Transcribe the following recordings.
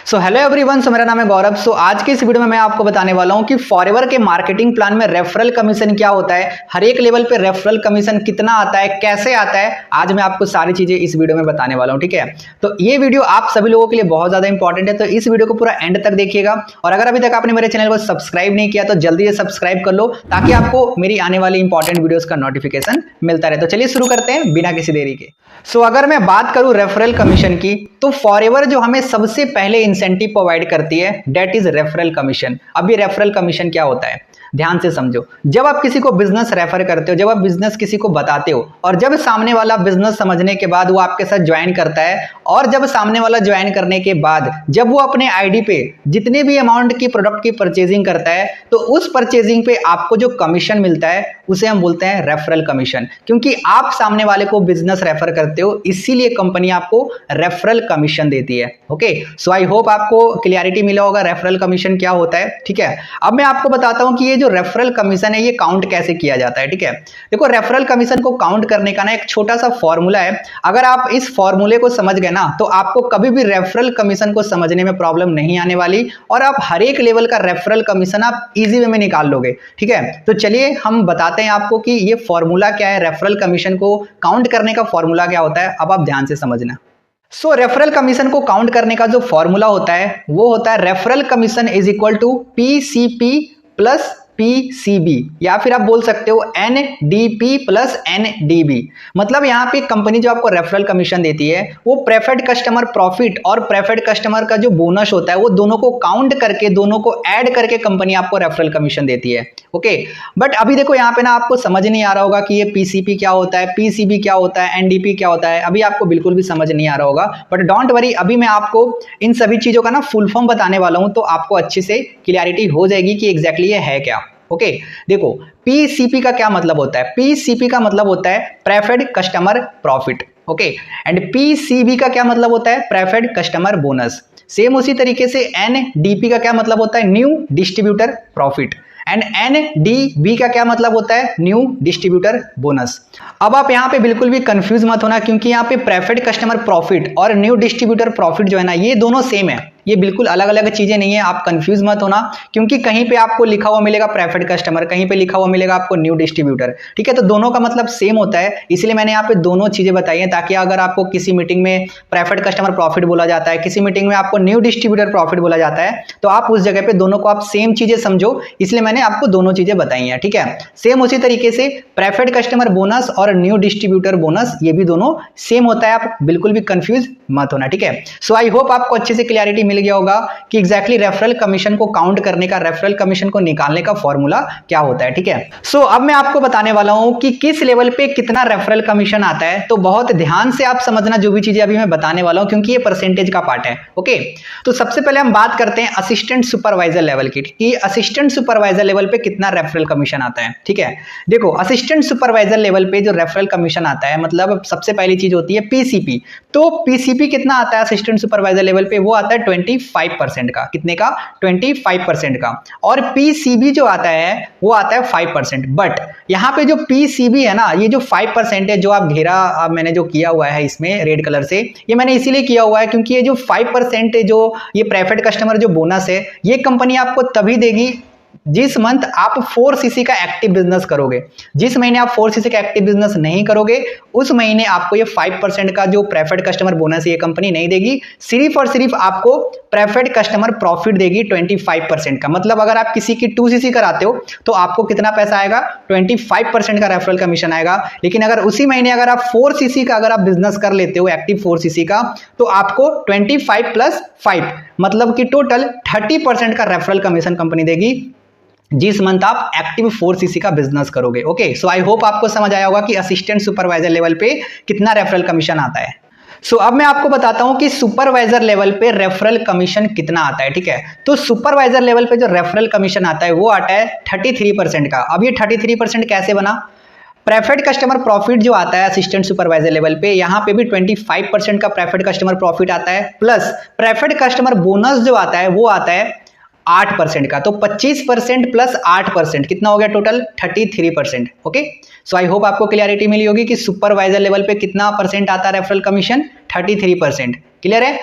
So hello everyone, मेरा नाम है गौरव। आज की इस वीडियो में मैं आपको बताने वाला हूं कि फॉरएवर के मार्केटिंग प्लान में रेफरल कमीशन क्या होता है, हर एक लेवल पे रेफरल कमीशन कितना आता है, कैसे आता है। आज मैं आपको सारी चीजें इस वीडियो में बताने वाला हूं, ठीक है। तो ये वीडियो आप सभी लोगों के लिए बहुत ज्यादा इंपॉर्टेंट है, तो इस वीडियो को पूरा एंड तक देखिएगा। और अगर अभी तक आपने मेरे चैनल को सब्सक्राइब नहीं किया तो जल्दी से सब्सक्राइब कर लो, ताकि आपको मेरी आने वाली इंपॉर्टेंट वीडियोस का नोटिफिकेशन मिलता रहे। तो चलिए शुरू करते हैं बिना किसी देरी के। अगर मैं बात करूं रेफरल कमीशन की, तो फॉरएवर जो हमें सबसे पहले इंसेंटिव प्रोवाइड करती है, दैट इज रेफरल कमीशन। अब ये रेफरल कमीशन क्या होता है, ध्यान से समझो। जब आप किसी को बिजनेस रेफर करते हो, जब आप बिजनेस किसी को बताते हो, और जब सामने वाला बिजनेस समझने के बाद वो आपके साथ ज्वाइन करता है, और जब सामने वाला ज्वाइन करने के बाद जब वो अपने आईडी पे जितने भी अमाउंट की प्रोडक्ट की परचेजिंग करता है, तो उस परचेजिंग पे आपको जो कमीशन मिलता है उसे हम बोलते हैं रेफरल कमीशन। क्योंकि आप सामने वाले को बिजनेस रेफर करते हो, इसीलिए कंपनी आपको रेफरल कमीशन देती है। ओके, सो आई होप आपको क्लियरिटी मिला होगा रेफरल कमीशन क्या होता है, ठीक है। अब मैं आपको बताता हूं कि ये जो रेफरल कमीशन है ये काउंट कैसे किया जाता है, ठीक है। देखो, रेफरल कमीशन को काउंट करने का ना एक छोटा सा फॉर्मूला है। अगर आप इस फॉर्मूले को समझ गए ना, तो आपको कभी भी रेफरल कमीशन को समझने में प्रॉब्लम नहीं आने वाली, और आप हर एक लेवल का रेफरल कमीशन आप इजी वे में निकाल लोगे, ठीक है। तो चलिए हम बताते हैं आपको कि ये फॉर्मूला क्या है, रेफरल कमीशन को काउंट करने का फॉर्मूला क्या होता है। अब आप ध्यान से समझना। रेफरल कमीशन को काउंट करने का जो फॉर्मूला होता है वो होता है referral commission is equal to PCP plus PCB, या फिर आप बोल सकते हो एनडीपी प्लस एनडीबी। मतलब यहाँ पे कंपनी जो आपको रेफरल कमीशन देती है वो प्रेफर्ड कस्टमर प्रॉफिट और प्रेफर्ड कस्टमर का जो बोनस होता है वो दोनों को काउंट करके, दोनों को ऐड करके कंपनी आपको रेफरल कमीशन देती है। ओके, बट अभी देखो यहाँ पे ना आपको समझ नहीं आ रहा होगा कि ये पीसीपी क्या होता है, पीसीबी क्या होता है, एनडीपी क्या होता है। अभी आपको बिल्कुल भी समझ नहीं आ रहा होगा, बट डोंट वरी, अभी मैं आपको इन सभी चीजों का ना फुल फॉर्म बताने वाला हूं, तो आपको अच्छे से क्लियरिटी हो जाएगी कि एग्जैक्टली ये है क्या। ओके, देखो, पीसीपी का क्या मतलब होता है। पीसीपी का मतलब होता है preferred customer profit, okay. And PCB का क्या मतलब होता है, प्रेफर्ड कस्टमर बोनस। सेम उसी तरीके से एनडीपी का क्या मतलब होता है, new distributor profit. And NDB का क्या मतलब होता है, न्यू डिस्ट्रीब्यूटर बोनस। अब आप यहाँ पे बिल्कुल भी कंफ्यूज मत होना, क्योंकि यहाँ पे प्रेफर्ड कस्टमर प्रॉफिट और न्यू डिस्ट्रीब्यूटर प्रॉफिट जो है ना, ये दोनों सेम है, ये बिल्कुल अलग अलग चीजें नहीं है। आप कंफ्यूज मत होना, क्योंकि कहीं पे आपको लिखा हुआ मिलेगा प्रेफर्ड कस्टमर, कहीं पे लिखा हुआ मिलेगा आपको न्यू डिस्ट्रीब्यूटर, ठीक है। तो दोनों का मतलब सेम होता है, इसलिए मैंने यहाँ पे दोनों चीजें बताई हैं, ताकि अगर आपको किसी मीटिंग में प्रेफर्ड कस्टमर प्रॉफिट बोला जाता है, किसी मीटिंग में आपको न्यू डिस्ट्रीब्यूटर प्रॉफिट बोला जाता है, तो आप उस जगह पे दोनों को आप सेम चीजें समझो, इसलिए मैंने आपको दोनों चीजें बताई हैं, ठीक है। सेम उसी तरीके से प्रेफर्ड कस्टमर बोनस और न्यू डिस्ट्रीब्यूटर बोनस, ये भी दोनों सेम होता है, आप बिल्कुल भी कंफ्यूज मत होना, ठीक है। सो आई होप आपको अच्छे से क्लियरिटी मिल गया होगा कि एग्जैक्टली रेफरल कमीशन को काउंट करने का, रेफरल कमीशन को निकालने का फॉर्मूला क्या होता है, ठीक है। सो अब मैं आपको बताने वाला हूं कि किस लेवल पे कितना रेफरल कमीशन आता है। तो बहुत ध्यान से आप समझना जो भी चीजें अभी मैं बताने वाला हूं, क्योंकि ये परसेंटेज का पार्ट है। ओके, तो सबसे पहले हम बात करते हैं असिस्टेंट सुपरवाइजर लेवल की, कि असिस्टेंट सुपरवाइजर लेवल पे कितना रेफरल कमीशन आता है, ठीक है। देखो, असिस्टेंट सुपरवाइजर लेवल पे जो रेफरल कमीशन आता है, मतलब सबसे पहली चीज होती है पीसीपी। तो पीसीपी कितना आता है असिस्टेंट सुपरवाइजर लेवल पे, वो आता है 25% का। कितने का, 25% का। और पीसीबी जो आता है वो आता है 5%। बट यहां पे जो पीसीबी है ना, ये जो 5% है, जो आप घेरा मैंने जो किया हुआ है इसमें रेड कलर से, ये मैंने इसीलिए किया हुआ है क्योंकि ये जो 5% है, जो ये प्रेफर्ड कस्टमर जो बोनस है, ये कंपनी आपको तभी देगी जिस मंथ आप 4cc का एक्टिव बिजनेस करोगे। जिस महीने आप 4cc का एक्टिव बिजनेस नहीं करोगे, उस महीने आपको ये 5% का जो प्रेफर्ड कस्टमर बोनस ये कंपनी नहीं देगी, सिर्फ और सिर्फ आपको प्रेफर्ड कस्टमर प्रॉफिट देगी 25% का। मतलब अगर आप किसी की 2cc कराते हो तो आपको कितना पैसा आएगा, 25% का रेफरल कमीशन आएगा। लेकिन अगर उसी महीने अगर आप 4cc का अगर आप बिजनेस कर लेते हो, एक्टिव 4cc का, तो आपको 25 प्लस 5 मतलब कि टोटल 30% का रेफरल कमीशन कंपनी देगी जिस मंथ आप एक्टिव 4cc का बिजनेस करोगे। ओके, सो आई होप आपको समझ आया होगा कि असिस्टेंट सुपरवाइजर लेवल पे कितना रेफरल कमीशन आता है। अब मैं आपको बताता हूं कि सुपरवाइजर लेवल पे रेफरल कमीशन कितना आता है, ठीक है। तो सुपरवाइजर लेवल पे जो रेफरल कमीशन आता है वो आता है 33% का। अब ये 33% कैसे बना, प्रेफर्ड कस्टमर प्रॉफिट जो आता है असिस्टेंट सुपरवाइजर लेवल पे, यहां पे भी 25% का प्रेफर्ड कस्टमर प्रॉफिट आता है, प्लस प्रेफर्ड कस्टमर बोनस जो आता है वो आता है 8% का। तो 25% प्लस 8% कितना हो गया, total 33%। Okay, so I hope आपको क्लियरिटी मिली होगी कि सुपरवाइजर लेवल पे कितना परसेंट आता है रेफरल कमीशन, 33%। क्लियर है।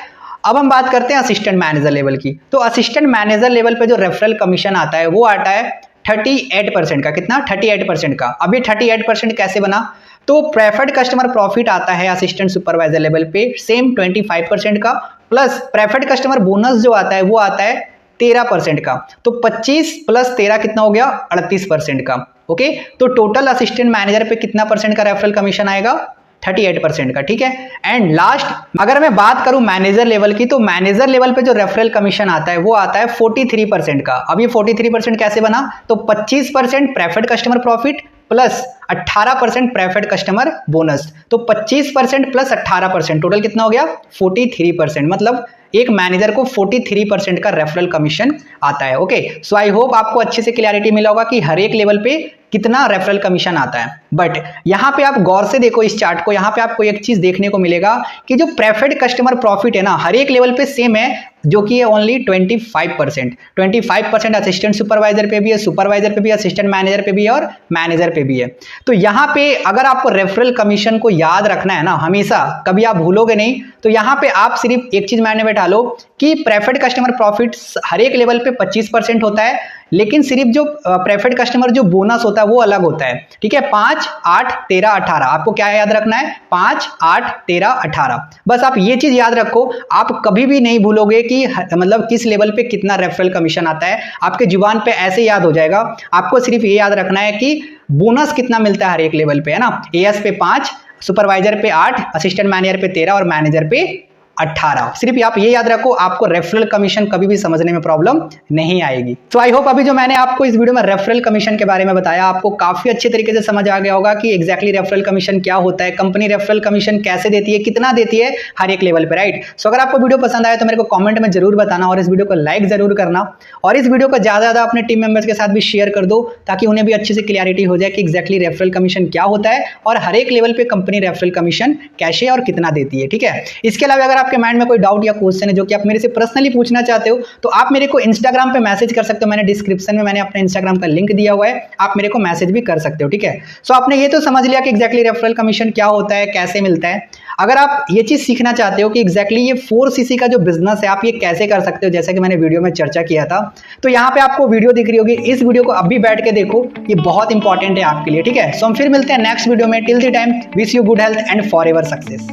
अब हम बात करते हैं असिस्टेंट मैनेजर लेवल की। तो असिस्टेंट मैनेजर लेवल पे जो रेफरल कमीशन आता है वो आता है 38% का। कितना? 38% का। अब ये 38% कैसे बना? तो प्रेफर्ड कस्टमर प्रॉफिट आता है असिस्टेंट सुपरवाइजर लेवल पे सेम 25% का, प्लस प्रेफर्ड कस्टमर बोनस जो आता है वो आता है 13% का। तो 25 प्लस 13 कितना हो गया? 38% का। ओके, तो टोटल असिस्टेंट मैनेजर पे कितना परसेंट का रेफरल कमीशन आएगा? 38% का। ठीक है। एंड लास्ट अगर मैं बात करूं मैनेजर लेवल की, तो मैनेजर लेवल पे जो रेफरल कमीशन आता है वो आता है 43% का। अब ये 43% कैसे बना? तो 25% preferred customer profit plus 18% preferred customer bonus. तो 25% प्लस 18% टोटल कितना हो गया? 43%। मतलब एक मैनेजर को 43% का रेफरल कमीशन आता है। ओके, सो आई होप आपको अच्छे से क्लैरिटी मिला होगा कि हर एक लेवल पे कितना रेफरल कमीशन आता है। बट यहां पे आप गौर से देखो इस चार्ट को, यहां पे आपको एक चीज देखने को मिलेगा कि जो प्रेफर्ड कस्टमर प्रॉफिट है ना, हर एक लेवल पे सेम है, जो कि है ओनली 25%। असिस्टेंट सुपरवाइजर पे भी है, सुपरवाइजर पे भी, असिस्टेंट मैनेजर पे भी है और मैनेजर पे भी है। तो यहां पे अगर आपको रेफरल कमीशन को याद रखना है ना हमेशा, कभी आप भूलोगे नहीं, तो यहां पे आप सिर्फ एक चीज मायने बैठा लो कि प्रेफर्ड कस्टमर प्रॉफिट हर एक लेवल पे 25% होता है, लेकिन सिर्फ जो प्रेफर्ड कस्टमर जो बोनस होता है वो अलग होता है। ठीक है, 5, 8, 13, 18। आपको क्या याद रखना है? 5, 8, 13, 18। बस आप ये चीज याद रखो, आप कभी भी नहीं भूलोगे कि मतलब किस लेवल पे कितना रेफरल कमीशन आता है, आपके जुबान पे ऐसे याद हो जाएगा। आपको सिर्फ ये याद रखना है कि बोनस कितना मिलता है हर एक लेवल पे, है ना। एएस पे 5, सुपरवाइजर पे 8, असिस्टेंट मैनेजर पे 13 और मैनेजर पे 18। सिर्फ आप ये याद रखो, आपको रेफरल कमीशन कभी भी समझने में प्रॉब्लम नहीं आएगी। तो आई होप अभी जो मैंने आपको इस वीडियो में रेफरल कमीशन के बारे में बताया, आपको काफी अच्छे तरीके से समझ आ गया होगा कि एग्जैक्टली रेफरल कमीशन क्या होता है, कंपनी रेफरल कमीशन कैसे देती है, कितना देती है हर एक लेवल पे, राइट। सो अगर आपको वीडियो पसंद आया तो मेरे को कॉमेंट में जरूर बताना और इस वीडियो को लाइक जरूर करना और इस वीडियो को ज्यादा अपने टीम मेंबर्स के साथ भी शेयर कर दो, ताकि उन्हें भी अच्छे से क्लियरिटी हो जाए कि एग्जैक्टली रेफरल कमीशन क्या होता है और हर एक लेवल पे कंपनी रेफरल कमीशन कैसे और कितना देती है। ठीक है, इसके अलावा अगर आपके माइंड में कोई डाउट या क्वेश्चन है जो कि आप मेरे से पर्सनली पूछना चाहते हो, तो आप मेरे को इंस्टाग्राम पे मैसेज कर सकते हो। मैंने डिस्क्रिप्शन में मैंने अपने इंस्टाग्राम का लिंक दिया हुआ है, आप मेरे को मैसेज भी कर सकते हो। ठीक है, सो आपने ये तो समझ लिया कि एग्जैक्टली रेफरल कमीशन क्या होता है, कैसे मिलता है। अगर आप ये चीज सीखना चाहते हो कि एग्जैक्टली ये 4cc का जो बिजनेस है आप ये कैसे कर सकते हो, जैसे कि मैंने वीडियो में चर्चा किया था, तो यहाँ पे आपको वीडियो दिख रही होगी, इस वीडियो को अभी बैठ के देखो, ये बहुत इंपॉर्टेंट है आपके लिए। ठीक है, सो हम फिर मिलते हैं नेक्स्ट वीडियो में। Till the time wish you good health and forever success.